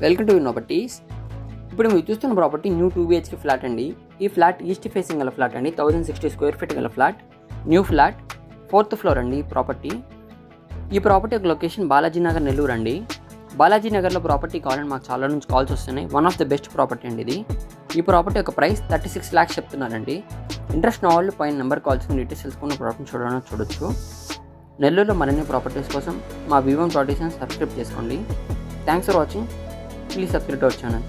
Welcome to properties. ఇప్పుడు మీరు చూస్తున్న ప్రాపర్టీ న్యూ 2 BHK ఫ్లాట్ అండి. ఈ ఫ్లాట్ ఈస్ట్ ఫేసింగ్ గల ఫ్లాట్ అండి. 1060 స్క్వేర్ ఫీట్ గల flat, new flat, 4th floor అండి ప్రాపర్టీ. ఈ ప్రాపర్టీ యొక్క లొకేషన్ బాలాజీ నగర్, నెల్లూరు అండి. బాలాజీ నగర్లో ప్రాపర్టీ కావాలని మాకు చాలా నుంచి కాల్స్ వస్తున్నాయి. One of the best property అండి ఇది. ఈ ప్రాపర్టీ యొక్క ప్రైస్ 36 lakhs చెప్తున్నారండి. ఇంట్రెస్ట్ ఉన్న వాళ్ళు పైన నెంబర్ కాల్స్ డీటెయిల్స్ తెలుసుకున్న ప్రాపర్టీ చూడొచ్చు. నెల్లూరులో మరిన్ని ప్రాపర్టీస్ కోసం మా V1 ప్రాపర్టీస్ని సబ్స్క్రైబ్ చేసుకోండి. Thanks for watching. Please subscribe to our channel.